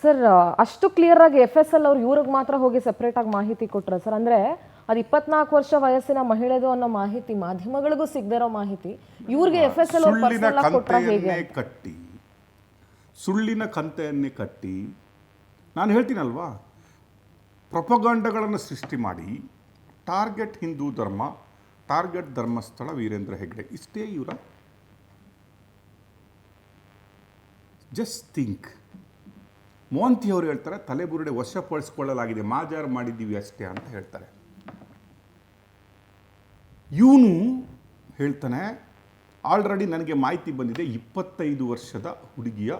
Sir ಅಷ್ಟು clear ಆಗಿ FSL ಅವ್ರು ಇವ್ರಿಗೆ ಮಾತ್ರ ಹೋಗಿ ಸೆಪರೇಟ್ ಆಗಿ ಮಾಹಿತಿ ಕೊಟ್ರ ಸರ್? ಅಂದ್ರೆ ಅದು 24 ವರ್ಷ ವಯಸ್ಸಿನ ಮಹಿಳೆದು ಅನ್ನೋ ಮಾಹಿತಿ ಮಾಧ್ಯಮಗಳಿಗೂ ಸಿಗದಿರೋ ಮಾಹಿತಿ ಇವ್ರಿಗೆ FSL ಅವ್ರು ಪರ್ಸನಲ್ ಆಗಿ ಕೊಟ್ರ ಹೇಗೆ? ಕಟ್ಟಿ ಸುಳ್ಳಿನ ಕಂತೆಯನ್ನೇ ಕಟ್ಟಿ, ನಾನು ಹೇಳ್ತೀನಲ್ವಾ, ಪ್ರೊಪಗಾಂಡಗಳನ್ನು ಸೃಷ್ಟಿ ಮಾಡಿ ಟಾರ್ಗೆಟ್ ಹಿಂದೂ ಧರ್ಮ, ಟಾರ್ಗೆಟ್ ಧರ್ಮಸ್ಥಳ ವೀರೇಂದ್ರ ಹೆಗ್ಡೆ, ಇಷ್ಟೇ ಇವರ. Just think. ಮೋಹಂತಿ ಅವರು ಹೇಳ್ತಾರೆ ತಲೆಬುರುಡೆ ವಶಪಡಿಸ್ಕೊಳ್ಳಲಾಗಿದೆ, ಮಾಜಾರು ಮಾಡಿದ್ದೀವಿ ಅಷ್ಟೇ ಅಂತ ಹೇಳ್ತಾರೆ. ಇವನು ಹೇಳ್ತಾನೆ ಆಲ್ರೆಡಿ ನನಗೆ ಮಾಹಿತಿ ಬಂದಿದೆ 25 ವರ್ಷದ ಹುಡುಗಿಯ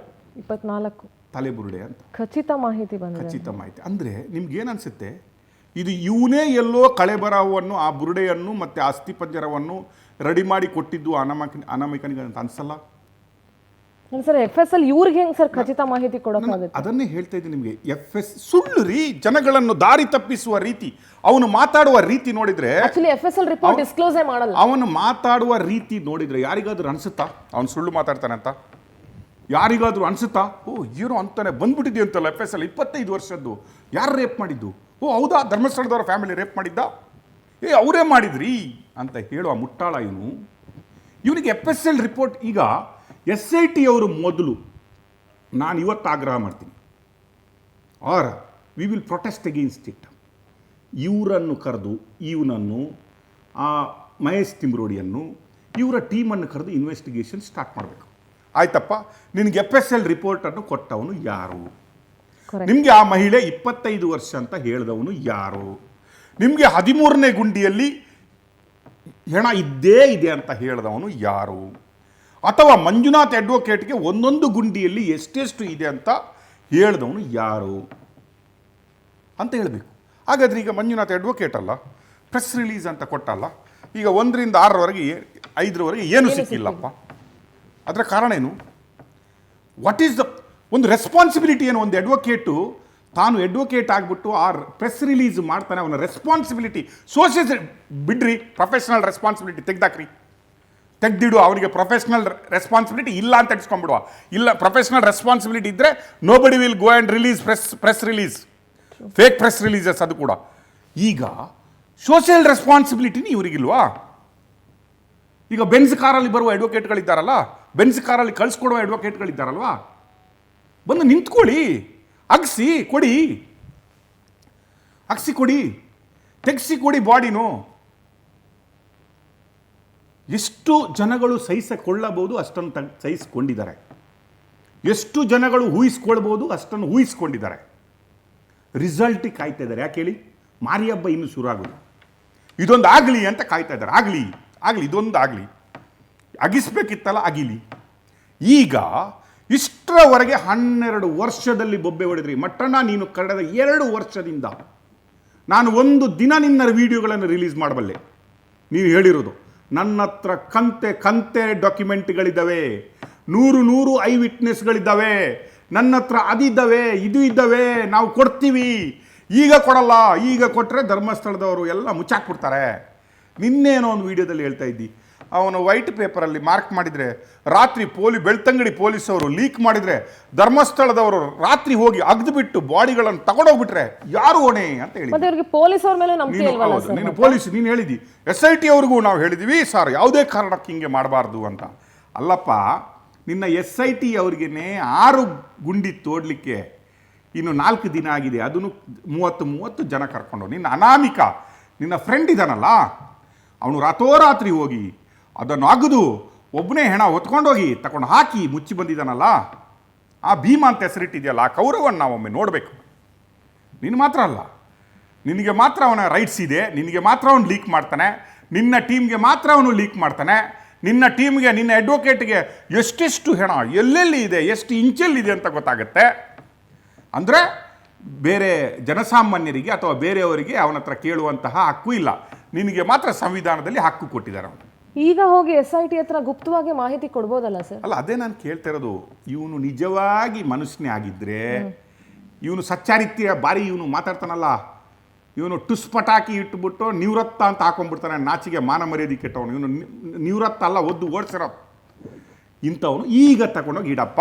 24 ತಲೆಬುರುಡೆ ಅಂತ ಖಚಿತ ಮಾಹಿತಿ ಬಂದಿದೆ. ಖಚಿತ ಮಾಹಿತಿ ಅಂದರೆ ನಿಮ್ಗೇನು ಅನಿಸುತ್ತೆ? ಇದು ಇವನೇ ಎಲ್ಲೋ ಕಳೆಬರವನ್ನು, ಆ ಬುರುಡೆಯನ್ನು ಮತ್ತು ಆ ಅಸ್ಥಿಪಂಜರವನ್ನು ರೆಡಿ ಮಾಡಿ ಕೊಟ್ಟಿದ್ದು ಅನಾಮಿಕನಿಗೆ ಅಂತ ಅನ್ಸಲ್ಲ ಸರ್? FSL ಇವ್ರಿಗೆ ಹೆಂಗೆ ಸರ್ ಖಚಿತ ಮಾಹಿತಿ ಕೊಡೋಕ್ಕಾಗುತ್ತೆ? ಅದನ್ನೇ ಹೇಳ್ತಾ ಇದ್ದೀನಿ ನಿಮಗೆ. ಸುಳ್ಳು ರೀ, ಜನಗಳನ್ನು ದಾರಿ ತಪ್ಪಿಸುವ ರೀತಿ, ಅವನು ಮಾತಾಡುವ ರೀತಿ ನೋಡಿದ್ರೆ, ಆಕ್ಚುಲಿ FSL ರಿಪೋರ್ಟ್ ಡಿಸ್ಕ್ಲೋಸೇ ಮಾಡಲ್ಲ. ಅವನು ಮಾತಾಡುವ ರೀತಿ ನೋಡಿದ್ರೆ ಯಾರಿಗಾದ್ರೂ ಅನ್ಸುತ್ತಾ ಅವನು ಸುಳ್ಳು ಮಾತಾಡ್ತಾನೆ ಅಂತ? ಯಾರಿಗಾದ್ರೂ ಅನ್ಸುತ್ತಾ? ಓ ಏನೋ ಅಂತಾನೆ ಬಂದ್ಬಿಟ್ಟಿದೆ ಅಂತಲ್ಲ FSL 25 ವರ್ಷದ್ದು, ಯಾರು ರೇಪ್ ಮಾಡಿದ್ದು? ಓ ಹೌದಾ, ಧರ್ಮಸ್ಥಳದವರ ಫ್ಯಾಮಿಲಿ ರೇಪ್ ಮಾಡಿದ್ದ? ಅವರೇ ಮಾಡಿದ್ರಿ ಅಂತ ಹೇಳುವ ಮುಟ್ಟಾಳ ಇವನು. ಇವನಿಗೆ FSL ರಿಪೋರ್ಟ್ ಈಗ SIT ಅವರು ಮೊದಲು, ನಾನು ಇವತ್ತು ಆಗ್ರಹ ಮಾಡ್ತೀನಿ, or we will protest against it. ಇವರನ್ನು ಕರೆದು, ಇವನನ್ನು, ಆ ಮಹೇಶ್ ತಿಮ್ರೋಡಿಯನ್ನು, ಇವರ ಟೀಮನ್ನು ಕರೆದು ಇನ್ವೆಸ್ಟಿಗೇಷನ್ ಸ್ಟಾರ್ಟ್ ಮಾಡಬೇಕು. ಆಯ್ತಪ್ಪ, ನಿನಗೆ FSL ರಿಪೋರ್ಟನ್ನು ಕೊಟ್ಟವನು ಯಾರು? ನಿಮಗೆ ಆ ಮಹಿಳೆ 25 ವರ್ಷ ಅಂತ ಹೇಳಿದವನು ಯಾರು? ನಿಮಗೆ 13ನೇ ಗುಂಡಿಯಲ್ಲಿ ಹೆಣ ಇದ್ದೇ ಇದೆ ಅಂತ ಹೇಳಿದವನು ಯಾರು? ಅಥವಾ ಮಂಜುನಾಥ್ ಅಡ್ವೊಕೇಟ್ಗೆ ಒಂದೊಂದು ಗುಂಡಿಯಲ್ಲಿ ಎಷ್ಟೆಷ್ಟು ಇದೆ ಅಂತ ಹೇಳಿದವನು ಯಾರು ಅಂತ ಹೇಳಬೇಕು. ಹಾಗಾದ್ರೆ ಈಗ ಮಂಜುನಾಥ್ ಅಡ್ವೊಕೇಟ್ ಅಲ್ಲ, ಪ್ರೆಸ್ ರಿಲೀಸ್ ಅಂತ ಕೊಟ್ಟಲ್ಲ, ಈಗ 1ರಿಂದ 6ರವರೆಗೆ 5ರವರೆಗೆ ಏನು ಸಿಕ್ಕಿಲ್ಲಪ್ಪ. ಅದರ ಕಾರಣ ಏನು? ವಾಟ್ ಈಸ್ ದ ಒಂದು ರೆಸ್ಪಾನ್ಸಿಬಿಲಿಟಿ ಏನು? ಒಂದು ಅಡ್ವೊಕೇಟು ತಾನು ಅಡ್ವೊಕೇಟ್ ಆಗಿಬಿಟ್ಟು ಆ ಪ್ರೆಸ್ ರಿಲೀಸ್ ಮಾಡ್ತಾನೆ, ಅವನ ರೆಸ್ಪಾನ್ಸಿಬಿಲಿಟಿ ಸೋಷಿಯಲ್ ಬಿಡ್ರಿ, ಪ್ರೊಫೆಷನಲ್ ರೆಸ್ಪಾನ್ಸಿಬಿಲಿಟಿ ತೆಗ್ದಿಡು. ಅವನಿಗೆ ಪ್ರೊಫೆಷನಲ್ ರೆಸ್ಪಾನ್ಸಿಬಿಲಿಟಿ ಇಲ್ಲ ಅಂತ ಇಟ್ಸ್ಕೊಂಡ್ಬಿಡುವ. ಇಲ್ಲ, ಪ್ರೊಫೆಷನಲ್ ರೆಸ್ಪಾನ್ಸಿಬಿಲಿಟಿ ಇದ್ದರೆ nobody will go and release press release, fake press releases. ಅದು ಕೂಡ ಈಗ ಸೋಷಿಯಲ್ ರೆಸ್ಪಾನ್ಸಿಬಿಲಿಟಿನಿ ಇವರಿಗಿಲ್ವಾ? ಈಗ ಬೆನ್ಸ್ ಕಾರಲ್ಲಿ ಬರುವ ಅಡ್ವೊಕೇಟ್ಗಳಿದ್ದಾರಲ್ಲ, ಬೆನ್ಸ್ ಕಾರಲ್ಲಿ ಕಳಿಸ್ಕೊಡುವ ಅಡ್ವೊಕೇಟ್ಗಳಿದ್ದಾರಲ್ವಾ, ಬಂದು ನಿಂತ್ಕೊಳ್ಳಿ, ಅಗ್ಸಿ ಕೊಡಿ, ತೆಗ್ಸಿ ಕೊಡಿ ಬಾಡಿನೂ. ಎಷ್ಟು ಜನಗಳು ಸಹಿಸಿಕೊಳ್ಳಬಹುದು ಅಷ್ಟನ್ನು ಸಹಿಸಿಕೊಂಡಿದ್ದಾರೆ, ಎಷ್ಟು ಜನಗಳು ಊಹಿಸ್ಕೊಳ್ಬೋದು ಅಷ್ಟನ್ನು ಊಹಿಸ್ಕೊಂಡಿದ್ದಾರೆ. ರಿಸಲ್ಟಿಗೆ ಕಾಯ್ತಾ ಇದ್ದಾರೆ. ಯಾಕೆ ಹೇಳಿ? ಮಾರಿ ಹಬ್ಬ ಇನ್ನೂ ಶುರು ಆಗೋದು, ಇದೊಂದು ಆಗಲಿ ಅಂತ ಕಾಯ್ತಾ ಇದ್ದಾರೆ. ಆಗಲಿ ಇದೊಂದು ಆಗಲಿ, ಅಗಿಸ್ಬೇಕಿತ್ತಲ್ಲ, ಅಗಿಲಿ. ಈಗ ಇಷ್ಟರವರೆಗೆ 12 ವರ್ಷದಲ್ಲಿ ಬೊಬ್ಬೆ ಹೊಡೆದ್ರಿ. ಮಟ್ಟಣ್ಣ, ನೀನು ಕಳೆದ 2 ವರ್ಷದಿಂದ ನಾನು ಒಂದು ದಿನ ನಿನ್ನ ವಿಡಿಯೋಗಳನ್ನು ರಿಲೀಸ್ ಮಾಡಬಲ್ಲೆ. ನೀನು ಹೇಳಿರೋದು ನನ್ನ ಹತ್ರ ಕಂತೆ ಡಾಕ್ಯುಮೆಂಟ್ಗಳಿದ್ದಾವೆ, 100 ಐ ವಿಟ್ನೆಸ್ಗಳಿದ್ದಾವೆ, ನನ್ನ ಹತ್ರ ಅದಿದ್ದಾವೆ, ಇದು ಇದ್ದಾವೆ, ನಾವು ಕೊಡ್ತೀವಿ. ಈಗ ಕೊಡಲ್ಲ, ಈಗ ಕೊಟ್ಟರೆ ಧರ್ಮಸ್ಥಳದವರು ಎಲ್ಲ ಮುಚ್ಚಾಕ್ಬಿಡ್ತಾರೆ. ನಿನ್ನೇನೋ ಒಂದು ವಿಡಿಯೋದಲ್ಲಿ ಹೇಳ್ತಾ ಇದ್ದಿ, ಅವನು ವೈಟ್ ಪೇಪರಲ್ಲಿ ಮಾರ್ಕ್ ಮಾಡಿದರೆ, ರಾತ್ರಿ ಬೆಳ್ತಂಗಡಿ ಪೊಲೀಸವರು ಲೀಕ್ ಮಾಡಿದರೆ, ಧರ್ಮಸ್ಥಳದವರು ರಾತ್ರಿ ಹೋಗಿ ಅಗ್ದುಬಿಟ್ಟು ಬಾಡಿಗಳನ್ನು ತಗೊಂಡೋಗ್ಬಿಟ್ರೆ ಯಾರು ಹೊಣೆ ಅಂತ ಹೇಳಿ. ನೀನು ಪೊಲೀಸ್, ನೀನು ಹೇಳಿದ್ದಿ. SIT ಅವ್ರಿಗೂ ನಾವು ಹೇಳಿದ್ವಿ ಸರ್, ಯಾವುದೇ ಕಾರಣಕ್ಕೆ ಹಿಂಗೆ ಮಾಡಬಾರ್ದು ಅಂತ. ಅಲ್ಲಪ್ಪ, ನಿನ್ನ SIT ಅವ್ರಿಗೇನೆ 6 ಗುಂಡಿ ತೋಡ್ಲಿಕ್ಕೆ ಇನ್ನು 4 ದಿನ ಆಗಿದೆ. ಅದನ್ನು 30 ಜನ ಕರ್ಕೊಂಡು, ನಿನ್ನ ಅನಾಮಿಕ, ನಿನ್ನ ಫ್ರೆಂಡ್ ಇದ್ದಾನಲ್ಲ, ಅವನು ರಾತ್ರೋರಾತ್ರಿ ಹೋಗಿ ಅದನ್ನು ಅಗದು ಒಬ್ಬನೇ ಹೆಣ ಹೊತ್ಕೊಂಡೋಗಿ ತಗೊಂಡು ಹಾಕಿ ಮುಚ್ಚಿ ಬಂದಿದ್ದಾನಲ್ಲ, ಆ ಭೀಮ ಅಂತ ಹೆಸರಿಟ್ಟಿದೆಯಲ್ಲ, ಆ ಕೌರವವನ್ನು ನಾವೊಮ್ಮೆ ನೋಡಬೇಕು. ನೀನು ಮಾತ್ರ ಅಲ್ಲ, ನಿನಗೆ ಮಾತ್ರ ಅವನ ರೈಟ್ಸ್ ಇದೆ, ನಿನಗೆ ಮಾತ್ರ ಅವನು ಲೀಕ್ ಮಾಡ್ತಾನೆ, ನಿನ್ನ ಟೀಮ್ಗೆ ಮಾತ್ರ ಅವನು ಲೀಕ್ ಮಾಡ್ತಾನೆ, ನಿನ್ನ ಟೀಮ್ಗೆ, ನಿನ್ನ ಅಡ್ವೊಕೇಟ್ಗೆ ಎಷ್ಟೆಷ್ಟು ಹೆಣ ಎಲ್ಲೆಲ್ಲಿ ಇದೆ, ಎಷ್ಟು ಇಂಚಲ್ಲಿದೆ ಅಂತ ಗೊತ್ತಾಗುತ್ತೆ. ಅಂದರೆ ಬೇರೆ ಜನಸಾಮಾನ್ಯರಿಗೆ ಅಥವಾ ಬೇರೆಯವರಿಗೆ ಅವನ ಹತ್ರ ಕೇಳುವಂತಹ ಹಕ್ಕು ಇಲ್ಲ, ನಿನಗೆ ಮಾತ್ರ ಸಂವಿಧಾನದಲ್ಲಿ ಹಕ್ಕು ಕೊಟ್ಟಿದ್ದಾರೆ ಅವನು. ಈಗ ಹೋಗಿ SIT ಹತ್ರ ಗುಪ್ತವಾಗಿ ಮಾಹಿತಿ ಕೊಡ್ಬೋದಲ್ಲ ಸರ್? ಅಲ್ಲ, ಅದೇ ನಾನು ಕೇಳ್ತಾ ಇರೋದು. ಇವನು ನಿಜವಾಗಿ ಮನುಷ್ಯನೇ ಆಗಿದ್ರೆ, ಇವನು ಸಚ್ಚಾರಿತ್ಯ ಬಾರಿ ಇವನು ಮಾತಾಡ್ತಾನಲ್ಲ, ಇವನು ಟುಸ್ ಪಟಾಕಿ ಇಟ್ಬಿಟ್ಟು ನಿವೃತ್ತ ಅಂತ ಹಾಕೊಂಡ್ಬಿಡ್ತಾನೆ. ನಾಚಿಗೆ ಮಾನ ಮರ್ಯಾದೆ ಕೆಟ್ಟವನು ಇವನು. ನಿವೃತ್ತ ಅಲ್ಲ, ಓಡಿಸಿರೋ ಇಂಥವನು ಈಗ ತಗೊಂಡೋಗಿ ಇಡಪ್ಪ.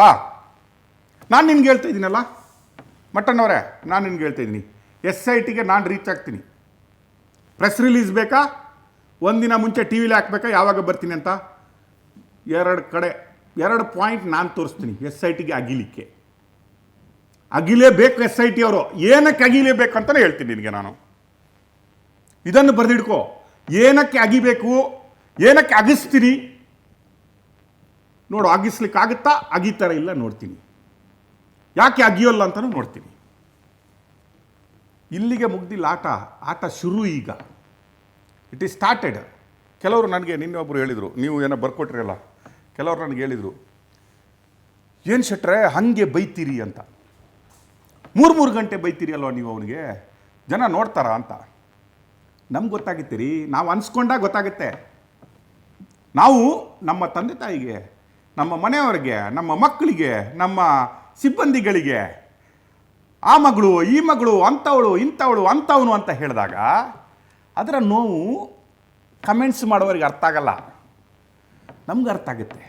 ನಾನು ನಿನ್ಗೆ ಹೇಳ್ತಾ ಇದ್ದೀನಲ್ಲ, ಮಟ್ಟಣ್ಣವರೇ, ನಾನು ನಿನ್ಗೆ ಹೇಳ್ತಾ ಇದ್ದೀನಿ, SITಗೆ ನಾನು ರೀಚ್ ಆಗ್ತೀನಿ. ಪ್ರೆಸ್ ರಿಲೀಸ್ ಬೇಕಾ, ಒಂದಿನ ಮುಂಚೆ ಟಿ ವಿಲಿ ಹಾಕ್ಬೇಕಾ, ಯಾವಾಗ ಬರ್ತೀನಿ ಅಂತ 2 ಪಾಯಿಂಟ್ ನಾನು ತೋರಿಸ್ತೀನಿ. SITಗೆ ಅಗಿಲಿಕ್ಕೆ ಅಗಿಲೇಬೇಕು. SIT ಅವರು ಏನಕ್ಕೆ ಅಗಿಲೇಬೇಕು ಅಂತಲೇ ಹೇಳ್ತೀನಿ ನಿನಗೆ ನಾನು. ಇದನ್ನು ಬರೆದಿಡ್ಕೋ. ಏನಕ್ಕೆ ಅಗಿಬೇಕು, ಏನಕ್ಕೆ ಅಗಿಸ್ತೀನಿ ನೋಡು. ಅಗಿಸ್ಲಿಕ್ಕಾಗುತ್ತಾ, ಅಗಿತಾರ ಇಲ್ಲ ನೋಡ್ತೀನಿ. ಯಾಕೆ ಅಗಿಯೋಲ್ಲ ಅಂತಲೂ ನೋಡ್ತೀನಿ. ಇಲ್ಲಿಗೆ ಮುಗ್ದಿಲ್ಲ ಆಟ ಶುರು ಈಗ. It is started. ಕೆಲವರು ನನಗೆ ನಿನ್ನೆ ಒಬ್ಬರು ಹೇಳಿದರು, ನೀವು ಏನೋ ಬರ್ಕೊಟ್ರಲ್ಲ, ಕೆಲವರು ನನಗೆ ಹೇಳಿದರು, ಏನು ಶೆಟ್ರೆ ಹಾಗೆ ಬೈತೀರಿ ಅಂತ. 3 ಗಂಟೆ ಬೈತೀರಿ ಅಲ್ವ ನೀವು, ಅವನಿಗೆ ಜನ ನೋಡ್ತಾರಾ ಅಂತ. ನಮ್ಗೆ ಗೊತ್ತಾಗುತ್ತೆ ರೀ, ನಾವು ಅನ್ಸ್ಕೊಂಡಾಗ ಗೊತ್ತಾಗುತ್ತೆ. ನಾವು ನಮ್ಮ ತಂದೆ ತಾಯಿಗೆ, ನಮ್ಮ ಮನೆಯವರಿಗೆ, ನಮ್ಮ ಮಕ್ಕಳಿಗೆ, ನಮ್ಮ ಸಿಬ್ಬಂದಿಗಳಿಗೆ ಆ ಮಗಳು, ಈ ಮಗಳು, ಅಂಥವಳು, ಇಂಥವಳು, ಅಂಥವನು ಅಂತ ಹೇಳಿದಾಗ ಅದರ ನೋವು ಕಮೆಂಟ್ಸ್ ಮಾಡೋರಿಗೆ ಅರ್ಥ ಆಗಲ್ಲ, ನಮ್ಗೆ ಅರ್ಥ ಆಗುತ್ತೆ.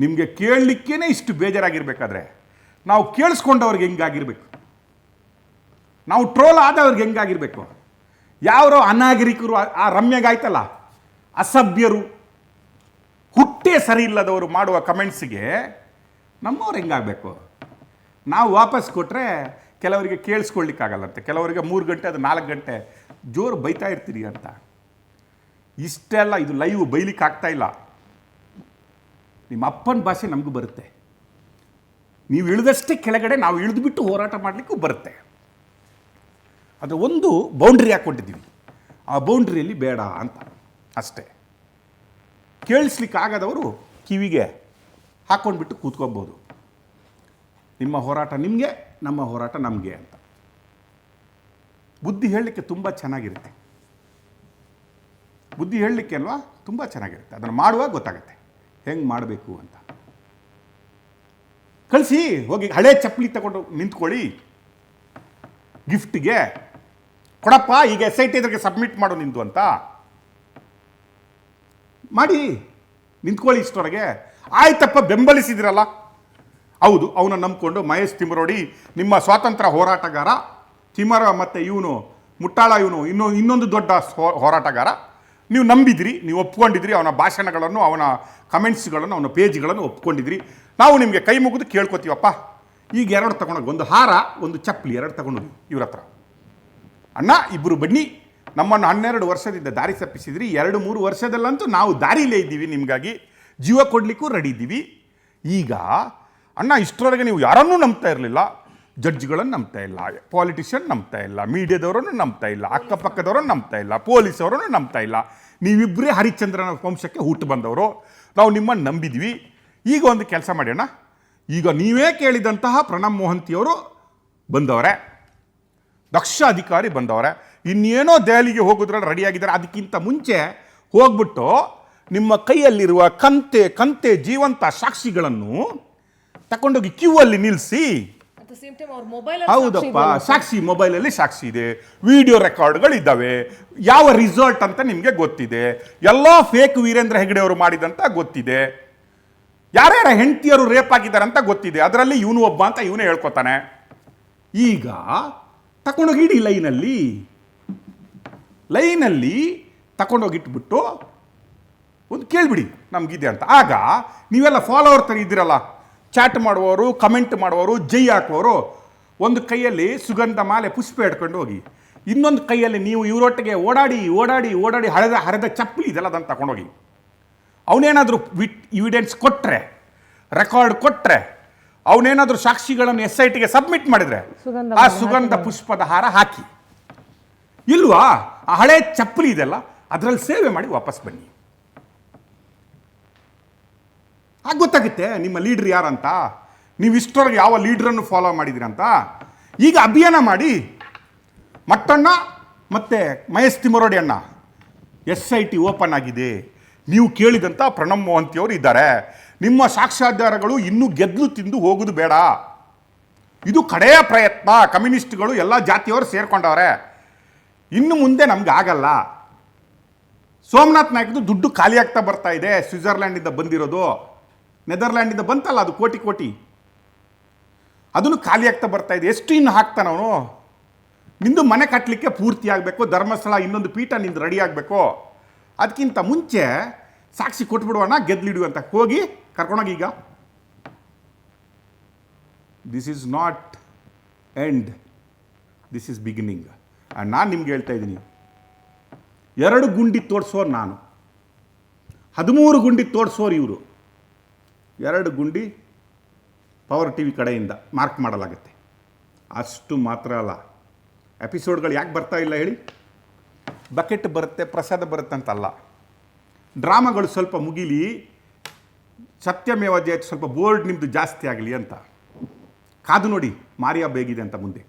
ನಿಮಗೆ ಕೇಳಲಿಕ್ಕೇ ಇಷ್ಟು ಬೇಜಾರಾಗಿರ್ಬೇಕಾದ್ರೆ ನಾವು ಕೇಳಿಸ್ಕೊಂಡವ್ರಿಗೆ ಹೆಂಗಾಗಿರ್ಬೇಕು, ನಾವು ಟ್ರೋಲ್ ಆದವ್ರಿಗೆ ಹೆಂಗಾಗಿರ್ಬೇಕು. ಯಾರೋ ಅನಾಗರಿಕರು, ಆ ರಮ್ಯಗಾಯ್ತಲ್ಲ, ಅಸಭ್ಯರು, ಹುಟ್ಟೇ ಸರಿ ಇಲ್ಲದವರು ಮಾಡುವ ಕಮೆಂಟ್ಸಿಗೆ ನಮ್ಮವ್ರು ಹೆಂಗಾಗಬೇಕು. ನಾವು ವಾಪಸ್ ಕೊಟ್ಟರೆ ಕೆಲವರಿಗೆ ಕೇಳಿಸ್ಕೊಳ್ಳಿಕ್ಕಾಗಲ್ಲಂತೆ, ಕೆಲವರಿಗೆ 3 ಗಂಟೆ ಅದು 4 ಗಂಟೆ ಜೋರು ಬೈತಾ ಇರ್ತೀರಿ ಅಂತ. ಇಷ್ಟೆಲ್ಲ ಇದು ಲೈವ್ ಬೈಲಿಕ್ಕೆ ಆಗ್ತಾ ಇಲ್ಲ. ನಿಮ್ಮ ಅಪ್ಪನ ಭಾಷೆ ನಮಗೂ ಬರುತ್ತೆ. ನೀವು ಇಳಿದಷ್ಟೇ ಕೆಳಗಡೆ ನಾವು ಇಳಿದುಬಿಟ್ಟು ಹೋರಾಟ ಮಾಡಲಿಕ್ಕೂ ಬರುತ್ತೆ. ಅದು ಒಂದು ಬೌಂಡ್ರಿ ಹಾಕ್ಕೊಂಡಿದ್ದೀವಿ, ಆ ಬೌಂಡ್ರಿಯಲ್ಲಿ ಬೇಡ ಅಂತ ಅಷ್ಟೇ. ಕೇಳಿಸ್ಲಿಕ್ಕಾಗದವರು ಕಿವಿಗೆ ಹಾಕ್ಕೊಂಡ್ಬಿಟ್ಟು ಕೂತ್ಕೋಬೋದು. ನಿಮ್ಮ ಹೋರಾಟ ನಿಮಗೆ, ನಮ್ಮ ಹೋರಾಟ ನಮಗೆ ಅಂತ. ಬುದ್ಧಿ ಹೇಳಲಿಕ್ಕೆ ತುಂಬ ಚೆನ್ನಾಗಿರುತ್ತೆ. ಬುದ್ಧಿ ಹೇಳಲಿಕ್ಕೆ ಅಲ್ವಾ ತುಂಬ ಚೆನ್ನಾಗಿರುತ್ತೆ. ಅದನ್ನು ಮಾಡುವಾಗ ಗೊತ್ತಾಗುತ್ತೆ ಹೆಂಗೆ ಮಾಡಬೇಕು ಅಂತ. ಕಳಿಸಿ, ಹೋಗಿ ಹಳೆ ಚಪ್ಪಲಿ ತಗೊಂಡು ನಿಂತ್ಕೊಳ್ಳಿ, ಗಿಫ್ಟ್ಗೆ ಕೊಡಪ್ಪ, ಈಗ SIT ಎದುರಿಗೆ ಸಬ್ಮಿಟ್ ಮಾಡು ನಿಂದು ಅಂತ ಮಾಡಿ ನಿಂತ್ಕೊಳ್ಳಿ. ಇಷ್ಟೊಳಗೆ ಆಯ್ತಪ್ಪ, ಬೆಂಬಲಿಸಿದಿರಲ್ಲ, ಹೌದು, ಅವನ ನಂಬ್ಕೊಂಡು ಮಹೇಶ್ ತಿಮರೋಡಿ ನಿಮ್ಮ ಸ್ವಾತಂತ್ರ್ಯ ಹೋರಾಟಗಾರ, ತಿಮರ ಮತ್ತು ಇವನು ಮುಟ್ಟಾಳ, ಇವನು ಇನ್ನೊಂದು ದೊಡ್ಡ ಹೋರಾಟಗಾರ, ನೀವು ನಂಬಿದಿರಿ, ನೀವು ಒಪ್ಕೊಂಡಿದ್ರಿ. ಅವನ ಭಾಷಣಗಳನ್ನು, ಅವನ ಕಮೆಂಟ್ಸ್ಗಳನ್ನು, ಅವನ ಪೇಜ್ಗಳನ್ನು ಒಪ್ಕೊಂಡಿದ್ರಿ. ನಾವು ನಿಮಗೆ ಕೈ ಮುಗಿದು ಕೇಳ್ಕೊತೀವಪ್ಪ, ಈಗ 2 ತಗೊಂಡೋಗಿ, ಒಂದು ಹಾರ, ಒಂದು ಚಪ್ಪಲಿ, 2 ತಗೊಂಡೋಗಿ ಇವ್ರ ಹತ್ರ. ಅಣ್ಣ, ಇಬ್ಬರು ಬನ್ನಿ, ನಮ್ಮನ್ನು 12 ವರ್ಷದಿಂದ ದಾರಿ ತಪ್ಪಿಸಿದ್ರಿ, 2-3 ವರ್ಷದಲ್ಲಂತೂ ನಾವು ದಾರಿಲೇ ಇದ್ದೀವಿ, ನಿಮಗಾಗಿ ಜೀವ ಕೊಡಲಿಕ್ಕೂ ರೆಡಿ ಇದ್ದೀವಿ. ಈಗ ಅಣ್ಣ, ಇಷ್ಟರವರೆಗೆ ನೀವು ಯಾರನ್ನೂ ನಂಬ್ತಾ ಇರಲಿಲ್ಲ, ಜಡ್ಜ್ಗಳನ್ನು ನಂಬ್ತಾ ಇಲ್ಲ, ಪಾಲಿಟಿಷಿಯನ್ ನಂಬ್ತಾ ಇಲ್ಲ, ಮೀಡಿಯಾದವರನ್ನು ನಂಬ್ತಾ ಇಲ್ಲ, ಅಕ್ಕಪಕ್ಕದವರನ್ನು ನಂಬ್ತಾ ಇಲ್ಲ, ಪೊಲೀಸವರನ್ನು ನಂಬ್ತಾ ಇಲ್ಲ. ನೀವಿಬ್ಬರೇ ಹರಿಶ್ಚಂದ್ರನ ವಂಶಕ್ಕೆ ಹುಟ್ಟು ಬಂದವರು, ನಾವು ನಿಮ್ಮನ್ನು ನಂಬಿದ್ವಿ. ಈಗ ಒಂದು ಕೆಲಸ ಮಾಡಿ ಅಣ್ಣ, ಈಗ ನೀವೇ ಕೇಳಿದಂತಹ ಪ್ರಣಬ್ ಮೊಹಂತಿಯವರು ಬಂದವರೇ, ದಕ್ಷ ಅಧಿಕಾರಿ ಬಂದವರೇ, ಇನ್ನೇನೋ ದೆಹಲಿಗೆ ಹೋಗೋದ್ರಲ್ಲಿ ರೆಡಿಯಾಗಿದ್ದಾರೆ. ಅದಕ್ಕಿಂತ ಮುಂಚೆ ಹೋಗ್ಬಿಟ್ಟು ನಿಮ್ಮ ಕೈಯಲ್ಲಿರುವ ಕಂತೆ ಜೀವಂತ ಸಾಕ್ಷಿಗಳನ್ನು ತಗೊಂಡೋಗಿ ಕ್ಯೂ ಅಲ್ಲಿ ನಿಲ್ಲಿಸಿ. ಹೌದಪ್ಪ, ಸಾಕ್ಷಿ ಮೊಬೈಲಲ್ಲಿ ಸಾಕ್ಷಿ ಇದೆ, ವಿಡಿಯೋ ರೆಕಾರ್ಡ್ಗಳು ಇದ್ದಾವೆ, ಯಾವ ರಿಸಲ್ಟ್ ಅಂತ ನಿಮಗೆ ಗೊತ್ತಿದೆ, ಎಲ್ಲ ಫೇಕ್ ವೀರೇಂದ್ರ ಹೆಗಡೆ ಅವರು ಮಾಡಿದಂತ ಗೊತ್ತಿದೆ, ಯಾರ್ಯಾರ ಹೆಂಡತಿಯರು ರೇಪ್ ಆಗಿದ್ದಾರೆ ಅಂತ ಗೊತ್ತಿದೆ, ಅದರಲ್ಲಿ ಇವನು ಒಬ್ಬ ಅಂತ ಇವನೇ ಹೇಳ್ಕೊತಾನೆ. ಈಗ ತಗೊಂಡೋಗಿ ಇಡಿ ಲೈನಲ್ಲಿ ತಗೊಂಡೋಗಿಟ್ಬಿಟ್ಟು ಒಂದು ಕೇಳಿಬಿಡಿ ನಮಗಿದೆ ಅಂತ. ಆಗ ನೀವೆಲ್ಲ ಫಾಲೋವರ್ ಥರ ಇದ್ದೀರಲ್ಲ, ಚಾಟ್ ಮಾಡುವವರು, ಕಮೆಂಟ್ ಮಾಡುವವರು, ಜೈ ಹಾಕುವವರು, ಒಂದು ಕೈಯಲ್ಲಿ ಸುಗಂಧ ಮಾಲೆ ಪುಷ್ಪ ಹಿಡ್ಕೊಂಡು ಹೋಗಿ, ಇನ್ನೊಂದು ಕೈಯಲ್ಲಿ ನೀವು ಇವರೊಟ್ಟಿಗೆ ಓಡಾಡಿ ಹರಿದ ಚಪ್ಪಲಿ ಇದೆಲ್ಲ ಅದನ್ನು ತಗೊಂಡೋಗಿ, ಅವನೇನಾದರೂ ಎವಿಡೆನ್ಸ್ ಕೊಟ್ಟರೆ, ರೆಕಾರ್ಡ್ ಕೊಟ್ಟರೆ, ಅವನೇನಾದರೂ ಸಾಕ್ಷಿಗಳನ್ನು SITಗೆ ಸಬ್ಮಿಟ್ ಮಾಡಿದರೆ ಆ ಸುಗಂಧ ಪುಷ್ಪದ ಹಾರ ಹಾಕಿ. ಇಲ್ವಾ, ಆ ಹಳೆ ಚಪ್ಪಲಿ ಇದೆಲ್ಲ ಅದರಲ್ಲಿ ಸೇವೆ ಮಾಡಿ ವಾಪಸ್ ಬನ್ನಿ. ಆಗ ಗೊತ್ತಾಗುತ್ತೆ ನಿಮ್ಮ ಲೀಡ್ರ್ ಯಾರಂತ, ನೀವು ಇಷ್ಟರೊಳಗೆ ಯಾವ ಲೀಡ್ರನ್ನು ಫಾಲೋ ಮಾಡಿದಿರಂತ. ಈಗ ಅಭಿಯಾನ ಮಾಡಿ, ಮಟ್ಟಣ್ಣ ಮತ್ತು ಮಹೇಶ್ ತಿಮರೋಡಿ ಅಣ್ಣ, SIT ಓಪನ್ ಆಗಿದೆ, ನೀವು ಕೇಳಿದಂಥ ಪ್ರಣಬ್ ಮೊಹಂತಿಯವರು ಇದ್ದಾರೆ, ನಿಮ್ಮ ಸಾಕ್ಷ್ಯಾಧಾರಗಳು ಇನ್ನೂ ಗೆದ್ಲು ತಿಂದು ಹೋಗೋದು ಬೇಡ, ಇದು ಕಡೆಯ ಪ್ರಯತ್ನ, ಕಮ್ಯುನಿಸ್ಟ್ಗಳು ಎಲ್ಲ ಜಾತಿಯವರು ಸೇರ್ಕೊಂಡವ್ರೆ, ಇನ್ನು ಮುಂದೆ ನಮ್ಗೆ ಆಗಲ್ಲ. ಸೋಮನಾಥ್ ನಾಯ್ಕದು ದುಡ್ಡು ಖಾಲಿ ಆಗ್ತಾ ಬರ್ತಾ ಇದೆ, ಸ್ವಿಟ್ಜರ್ಲ್ಯಾಂಡಿಂದ ಬಂದಿರೋದು, ನೆದರ್ಲ್ಯಾಂಡಿಂದ ಬಂತಲ್ಲ ಅದು ಕೋಟಿ. ಅದನ್ನು ಖಾಲಿ ಆಗ್ತಾ ಬರ್ತಾ ಇದೆ. ಎಷ್ಟು ಇನ್ನು ಹಾಕ್ತಾನವನು? ನಿಂದು ಮನೆ ಕಟ್ಟಲಿಕ್ಕೆ ಪೂರ್ತಿ ಆಗಬೇಕು, ಧರ್ಮಸ್ಥಳ ಇನ್ನೊಂದು ಪೀಠ ನಿಂದು ರೆಡಿ ಆಗಬೇಕು. ಅದಕ್ಕಿಂತ ಮುಂಚೆ ಸಾಕ್ಷಿ ಕೊಟ್ಬಿಡುವಣ, ಗೆದ್ಲಿಡು ಅಂತ ಹೋಗಿ ಕರ್ಕೊಂಡೋಗಿ. ಈಗ this is not end, this is beginning. And ನಾನು ನಿಮ್ಗೆ ಹೇಳ್ತಾ ಇದ್ದೀನಿ, 2 ಗುಂಡಿ ತೋರಿಸೋರು ನಾನು, 13 ಗುಂಡಿ ತೋರಿಸೋರು ಇವರು. 2 ಗುಂಡಿ ಪವರ್ ಟಿ ವಿ ಕಡೆಯಿಂದ ಮಾರ್ಕ್ ಮಾಡಲಾಗುತ್ತೆ. ಅಷ್ಟು ಮಾತ್ರ ಅಲ್ಲ, ಎಪಿಸೋಡ್ಗಳು ಯಾಕೆ ಬರ್ತಾ ಇಲ್ಲ ಹೇಳಿ? ಬಕೆಟ್ ಬರುತ್ತೆ, ಪ್ರಸಾದ ಬರುತ್ತೆ ಅಂತಲ್ಲ. ಡ್ರಾಮಾಗಳು ಸ್ವಲ್ಪ ಮುಗಿಲಿ, ಸತ್ಯಮೇವ ಜಯತೆ ಸ್ವಲ್ಪ ಬೋರ್ಡ್ ನಿಮ್ಮದು ಜಾಸ್ತಿ ಆಗಲಿ ಅಂತ ಕಾದು ನೋಡಿ. ಮಾರಿಯಾ ಬೇಗಿದೆ ಅಂತ ಮುಂದೆ.